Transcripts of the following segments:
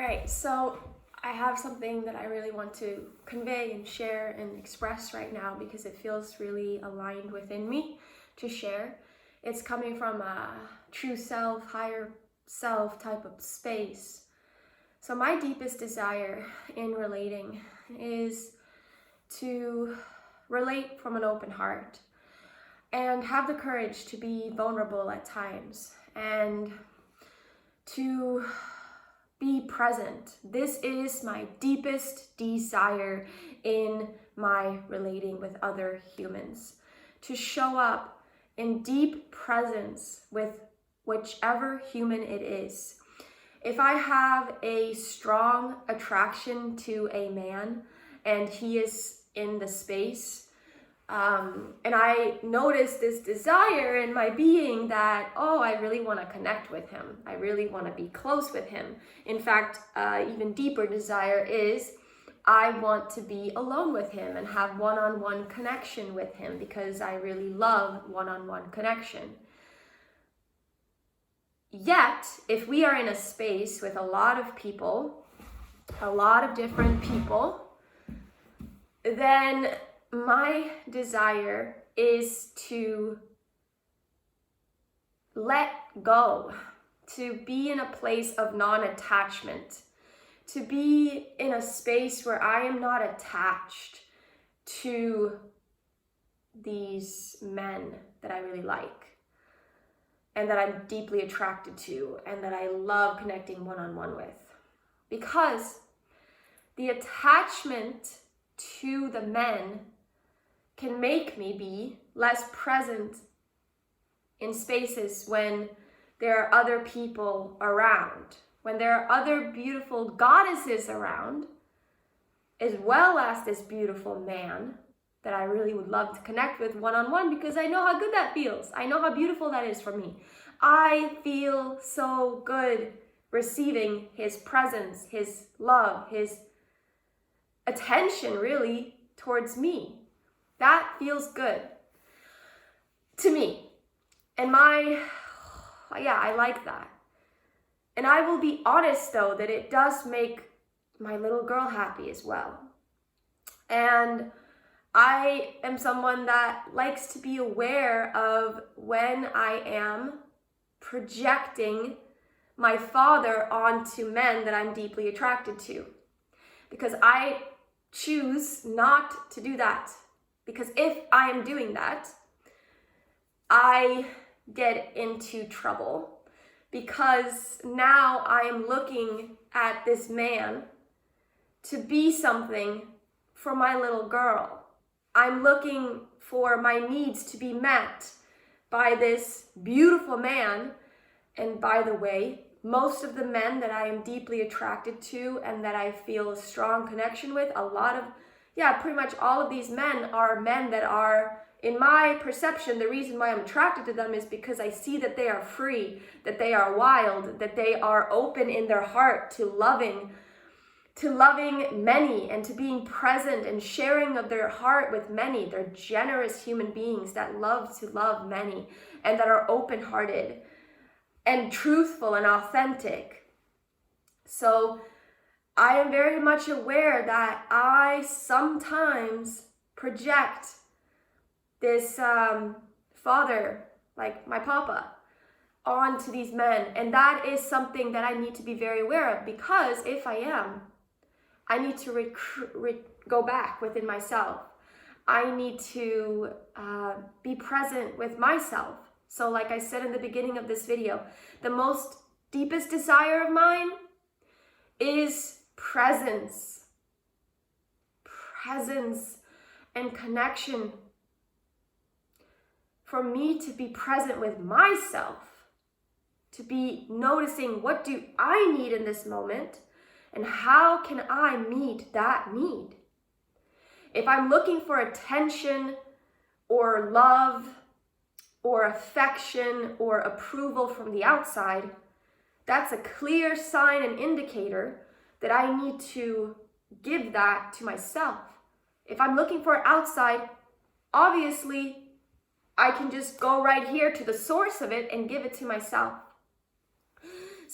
right, so I have something that I really want to convey and share and express right now because it feels really aligned within me to share. It's coming from a true self, higher self type of space. So my deepest desire in relating is to relate from an open heart and have the courage to be vulnerable at times and to be present. This is my deepest desire in my relating with other humans, to show up in deep presence with whichever human it is. If I have a strong attraction to a man and he is in the space, and I notice this desire in my being that, I really want to connect with him. I really want to be close with him. In fact, even deeper desire is I want to be alone with him and have one-on-one connection with him because I really love one-on-one connection. Yet, if we are in a space with a lot of people, a lot of different people, then my desire is to let go, to be in a place of non-attachment, to be in a space where I am not attached to these men that I really like and that I'm deeply attracted to and that I love connecting one-on-one with. Because the attachment to the men can make me be less present in spaces when there are other people around, when there are other beautiful goddesses around, as well as this beautiful man that I really would love to connect with one-on-one because I know how good that feels. I know how beautiful that is for me. I feel so good receiving his presence, his love, his attention really towards me. That feels good to me. And I like that. And I will be honest though, that it does make my little girl happy as well. And I am someone that likes to be aware of when I am projecting my father onto men that I'm deeply attracted to. Because I choose not to do that. Because if I am doing that, I get into trouble. Because now I am looking at this man to be something for my little girl. I'm looking for my needs to be met by this beautiful man. And by the way, most of the men that I am deeply attracted to and that I feel a strong connection with, pretty much all of these men are men that are, in my perception, the reason why I'm attracted to them is because I see that they are free, that they are wild, that they are open in their heart to loving many and to being present and sharing of their heart with many. They're generous human beings that love to love many and that are open-hearted and truthful and authentic. So I am very much aware that I sometimes project this father, like my papa, onto these men. And that is something that I need to be very aware of, because if I am, I need to go back within myself. I need to be present with myself. So like I said in the beginning of this video, the most deepest desire of mine is presence and connection. For me to be present with myself, to be noticing what do I need in this moment and how can I meet that need. If I'm looking for attention or love or affection or approval from the outside, that's a clear sign and indicator that I need to give that to myself. If I'm looking for it outside, obviously I can just go right here to the source of it and give it to myself.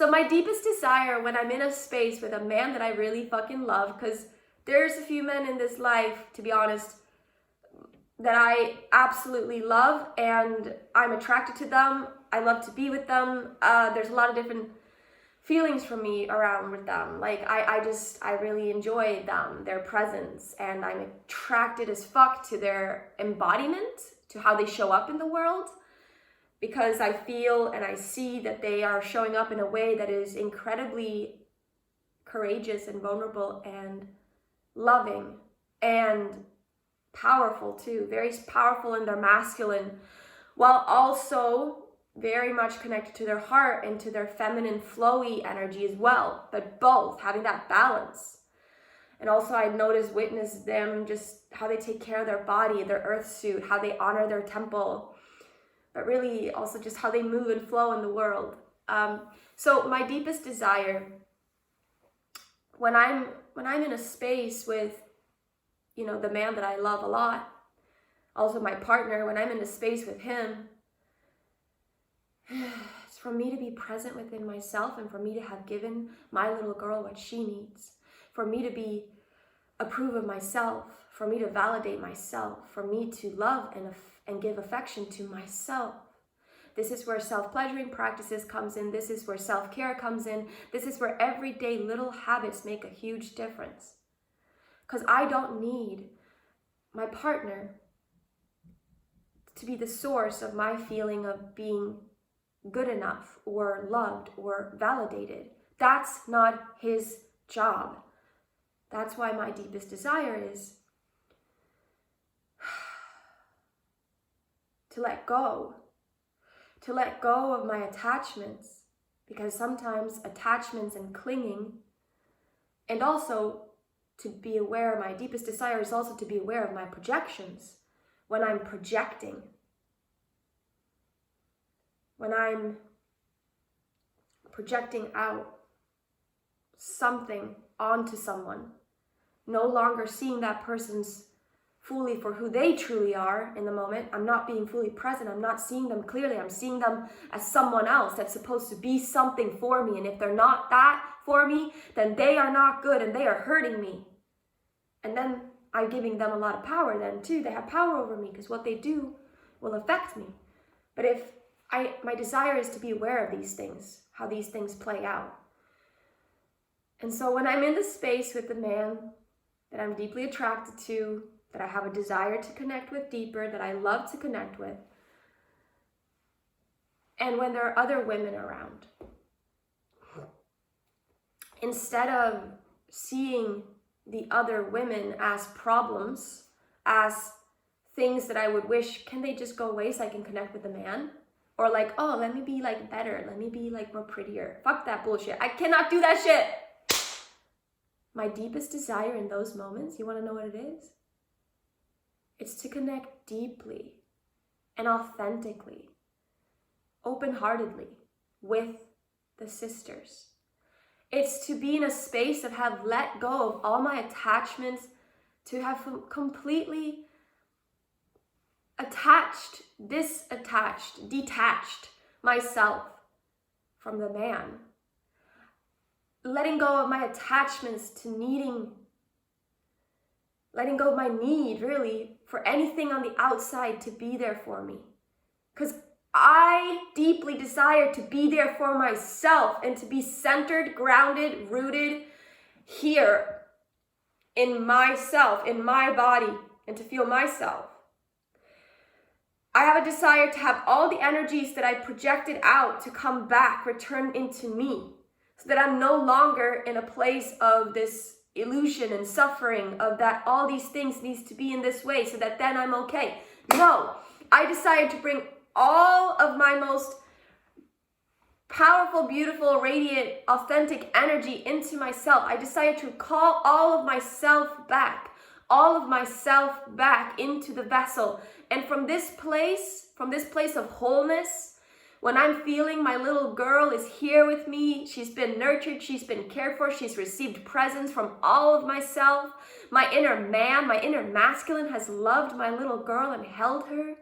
So my deepest desire when I'm in a space with a man that I really fucking love, because there's a few men in this life, to be honest, that I absolutely love and I'm attracted to them. I love to be with them. There's a lot of different feelings for me around with them. Like I really enjoy them, their presence, and I'm attracted as fuck to their embodiment, to how they show up in the world, because I feel and I see that they are showing up in a way that is incredibly courageous and vulnerable and loving and powerful too, very powerful in their masculine, while also very much connected to their heart and to their feminine flowy energy as well, but both having that balance. And also I witness them, just how they take care of their body, their earth suit, how they honor their temple, but really also just how they move and flow in the world. So my deepest desire when I'm in a space with, you know, the man that I love a lot, also my partner, when I'm in a space with him, it's for me to be present within myself and for me to have given my little girl what she needs, for me to approve of myself, for me to validate myself, for me to love and give affection to myself. This is where self-pleasuring practices comes in. This is where self-care comes in. This is where everyday little habits make a huge difference. Because I don't need my partner to be the source of my feeling of being good enough or loved or validated. That's not his job. That's why my deepest desire is to let go of my attachments, because sometimes attachments and clinging, and also to be aware, my deepest desire is also to be aware of my projections. When I'm projecting, when I'm projecting out something onto someone, no longer seeing that person's fully for who they truly are in the moment. I'm not being fully present. I'm not seeing them clearly. I'm seeing them as someone else that's supposed to be something for me. And if they're not that for me, then they are not good and they are hurting me. And then I'm giving them a lot of power then too. They have power over me because what they do will affect me. But my desire is to be aware of these things, how these things play out. And so when I'm in the space with the man that I'm deeply attracted to, that I have a desire to connect with deeper, that I love to connect with, and when there are other women around, instead of seeing the other women as problems, as things that I would wish, can they just go away so I can connect with the man? Or like, oh, let me be like better, let me be like more prettier. Fuck that bullshit. I cannot do that shit. My deepest desire in those moments, you want to know what it is? It's to connect deeply and authentically, open-heartedly with the sisters. It's to be in a space of have let go of all my attachments, to have completely detached myself from the man. Letting go of my attachments to needing, letting go of my need really for anything on the outside to be there for me. Because I deeply desire to be there for myself and to be centered, grounded, rooted here in myself, in my body, and to feel myself. I have a desire to have all the energies that I projected out to come back, return into me, so that I'm no longer in a place of this illusion and suffering of that all these things needs to be in this way so that then I'm okay. No, I decided to bring all of my most powerful, beautiful, radiant, authentic energy into myself. I decided to call all of myself back into the vessel. And from this place of wholeness, when I'm feeling my little girl is here with me, she's been nurtured, she's been cared for, she's received presence from all of myself. My inner man, my inner masculine has loved my little girl and held her.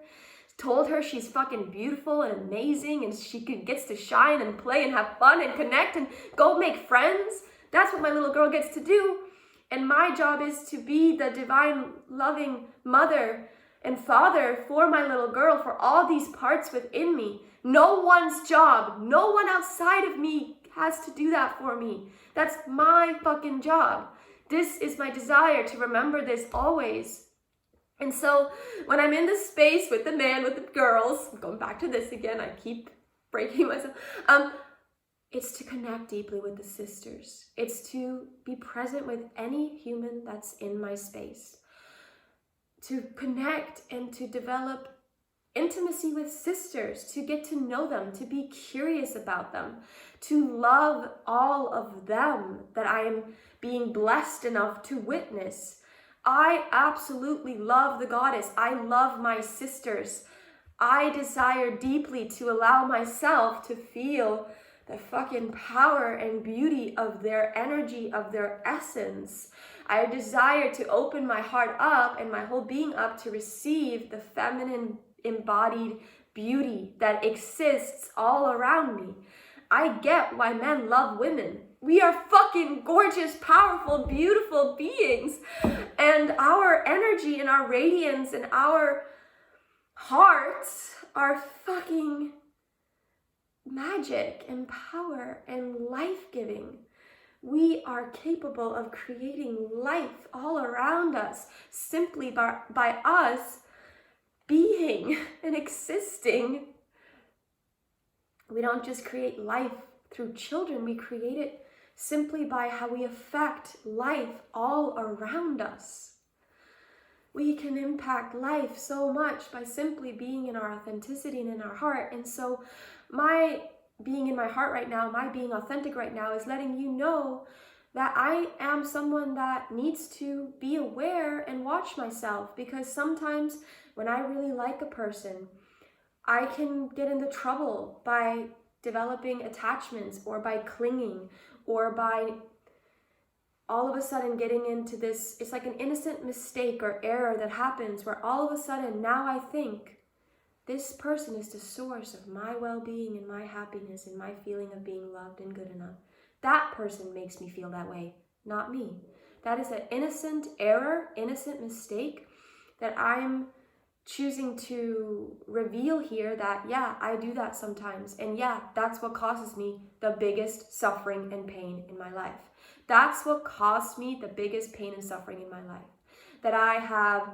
told her she's fucking beautiful and amazing and she gets to shine and play and have fun and connect and go make friends. That's what my little girl gets to do. And my job is to be the divine, loving mother and father for my little girl, for all these parts within me. No one's job, no one outside of me has to do that for me. That's my fucking job. This is my desire to remember this always. And so when I'm in this space with the man, with the girls, I'm going back to this again, I keep breaking myself. It's to connect deeply with the sisters. It's to be present with any human that's in my space. To connect and to develop intimacy with sisters, to get to know them, to be curious about them, to love all of them that I am being blessed enough to witness. I absolutely love the goddess. I love my sisters. I desire deeply to allow myself to feel the fucking power and beauty of their energy, of their essence. I desire to open my heart up and my whole being up to receive the feminine embodied beauty that exists all around me. I get why men love women. We are fucking gorgeous, powerful, beautiful beings. And our energy and our radiance and our hearts are fucking magic and power and life-giving. We are capable of creating life all around us simply by us being and existing. We don't just create life through children, we create it simply by how we affect life all around us. We can impact life so much by simply being in our authenticity and in our heart. And so my being in my heart right now, my being authentic right now is letting you know that I am someone that needs to be aware and watch myself, because sometimes when I really like a person, I can get into trouble by developing attachments or by clinging or by all of a sudden getting into this. It's like an innocent mistake or error that happens where all of a sudden now I think this person is the source of my well-being and my happiness and my feeling of being loved and good enough. That person makes me feel that way, not me. That is an innocent error, innocent mistake that I'm choosing to reveal here, that yeah, I do that sometimes. And yeah, that's what causes me the biggest suffering and pain in my life. That's what caused me the biggest pain and suffering in my life. That I have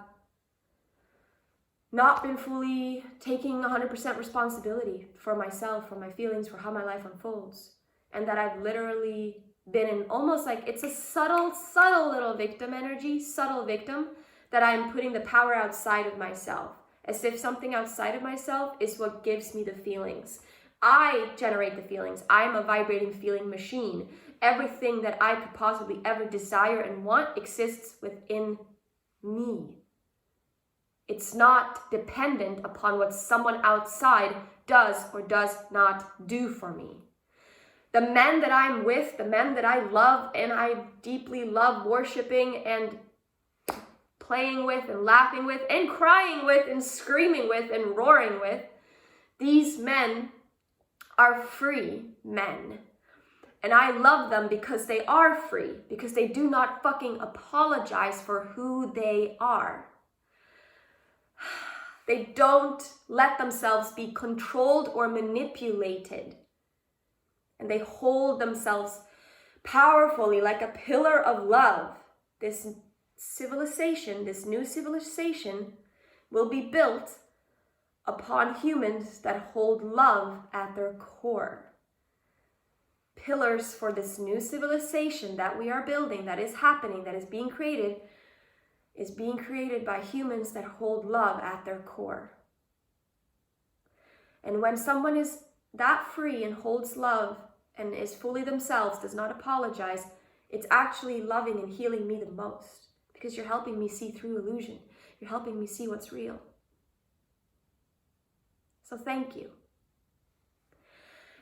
not been fully taking 100% responsibility for myself, for my feelings, for how my life unfolds. And that I've literally been in almost like, it's a subtle little victim energy, subtle victim, that I'm putting the power outside of myself, as if something outside of myself is what gives me the feelings. I generate the feelings. I'm a vibrating feeling machine. Everything that I could possibly ever desire and want exists within me. It's not dependent upon what someone outside does or does not do for me. The men that I'm with, the men that I love and I deeply love worshiping and playing with and laughing with and crying with and screaming with and roaring with, these men are free men. And I love them because they are free, because they do not fucking apologize for who they are. They don't let themselves be controlled or manipulated. And they hold themselves powerfully like a pillar of love. This civilization, this new civilization, will be built upon humans that hold love at their core. Pillars for this new civilization that we are building, that is happening, that is being created by humans that hold love at their core. And when someone is that free and holds love and is fully themselves, does not apologize, it's actually loving and healing me the most, because you're helping me see through illusion. You're helping me see what's real. So thank you.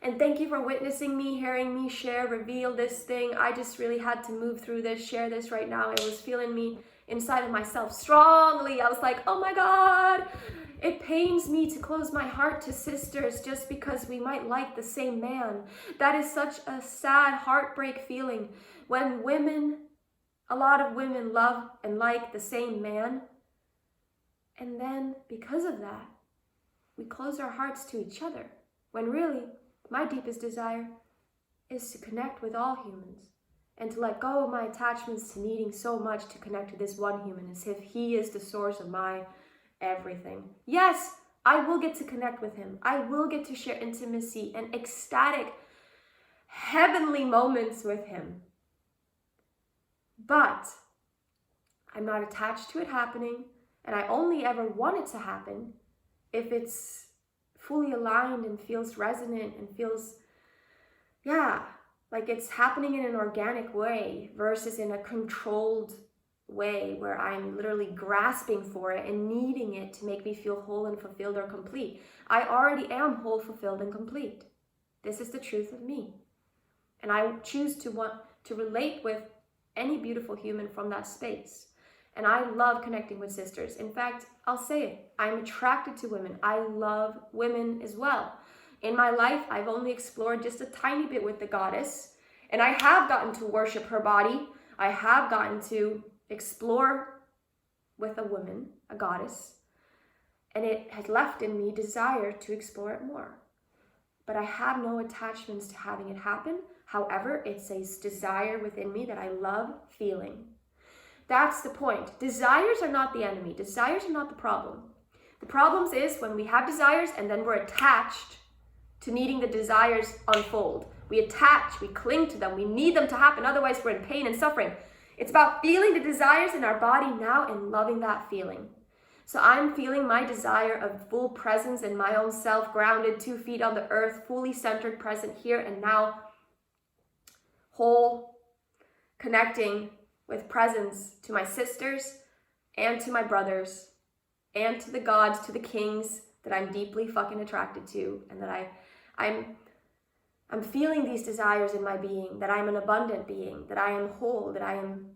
And thank you for witnessing me, hearing me share, reveal this thing. I just really had to move through this, share this right now. It was feeling me inside of myself strongly. I was like, oh my God. It pains me to close my heart to sisters just because we might like the same man. That is such a sad heartbreak feeling when a lot of women love and like the same man. And then because of that, we close our hearts to each other. When really, my deepest desire is to connect with all humans and to let go of my attachments to needing so much to connect to this one human as if he is the source of my everything. Yes, I will get to connect with him. I will get to share intimacy and ecstatic, heavenly moments with him. But I'm not attached to it happening, and I only ever want it to happen if it's fully aligned and feels resonant and feels, like it's happening in an organic way versus in a controlled way where I'm literally grasping for it and needing it to make me feel whole and fulfilled or complete. I already am whole, fulfilled, and complete. This is the truth of me. And I choose to want to relate with any beautiful human from that space. And I love connecting with sisters. In fact, I'll say it, I'm attracted to women. I love women as well. In my life, I've only explored just a tiny bit with the goddess, and I have gotten to worship her body. I have gotten to explore with a woman, a goddess, and it has left in me desire to explore it more. But I have no attachments to having it happen. However, it's a desire within me that I love feeling. That's the point. Desires are not the enemy. Desires are not the problem. The problem is when we have desires and then we're attached to needing the desires unfold. We attach, we cling to them, we need them to happen, otherwise we're in pain and suffering. It's about feeling the desires in our body now and loving that feeling. So I'm feeling my desire of full presence in my own self, grounded, 2 feet on the earth, fully centered, present here and now, whole, connecting with presence to my sisters and to my brothers and to the gods, to the kings that I'm deeply fucking attracted to, and that I'm feeling these desires in my being, that I'm an abundant being, that I am whole, that I am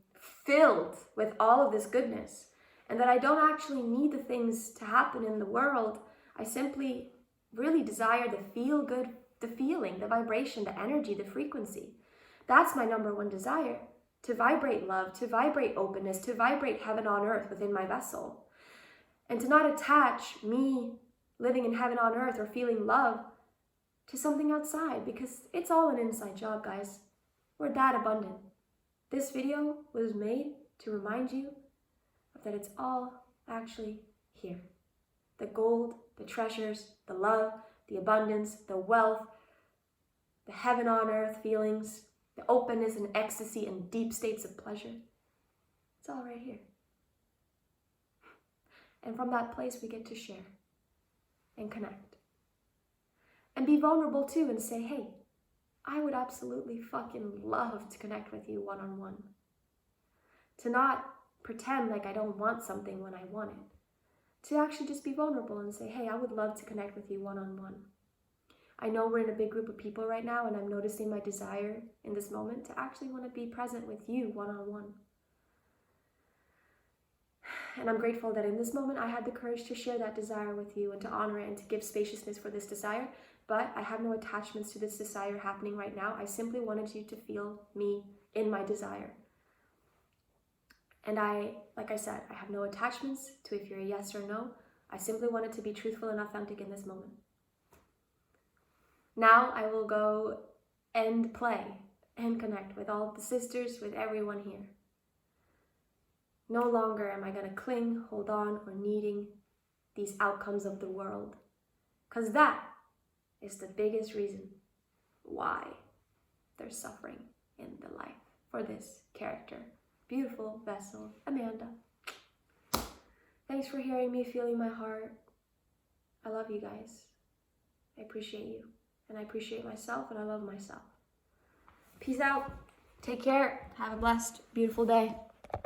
filled with all of this goodness, and that I don't actually need the things to happen in the world. I simply really desire the feel good, the feeling, the vibration, the energy, the frequency. That's my number one desire, to vibrate love, to vibrate openness, to vibrate heaven on earth within my vessel. And to not attach me living in heaven on earth or feeling love to something outside, because it's all an inside job, guys. We're that abundant. This video was made to remind you that it's all actually here. The gold, the treasures, the love, the abundance, the wealth, the heaven on earth feelings, the openness and ecstasy and deep states of pleasure. It's all right here. And from that place, we get to share and connect. And be vulnerable too and say, hey, I would absolutely fucking love to connect with you one-on-one. To not pretend like I don't want something when I want it. To actually just be vulnerable and say, hey, I would love to connect with you one-on-one. I know we're in a big group of people right now, and I'm noticing my desire in this moment to actually want to be present with you one-on-one. And I'm grateful that in this moment I had the courage to share that desire with you and to honor it and to give spaciousness for this desire. But I have no attachments to this desire happening right now. I simply wanted you to feel me in my desire. And like I said, I have no attachments to if you're a yes or no. I simply wanted to be truthful and authentic in this moment. Now I will go and play and connect with all the sisters, with everyone here. No longer am I going to cling, hold on, or needing these outcomes of the world. Because that is the biggest reason why there's suffering in the life for this character. Beautiful vessel, Amanda. Thanks for hearing me, feeling my heart. I love you guys. I appreciate you. And I appreciate myself, and I love myself. Peace out. Take care. Have a blessed, beautiful day.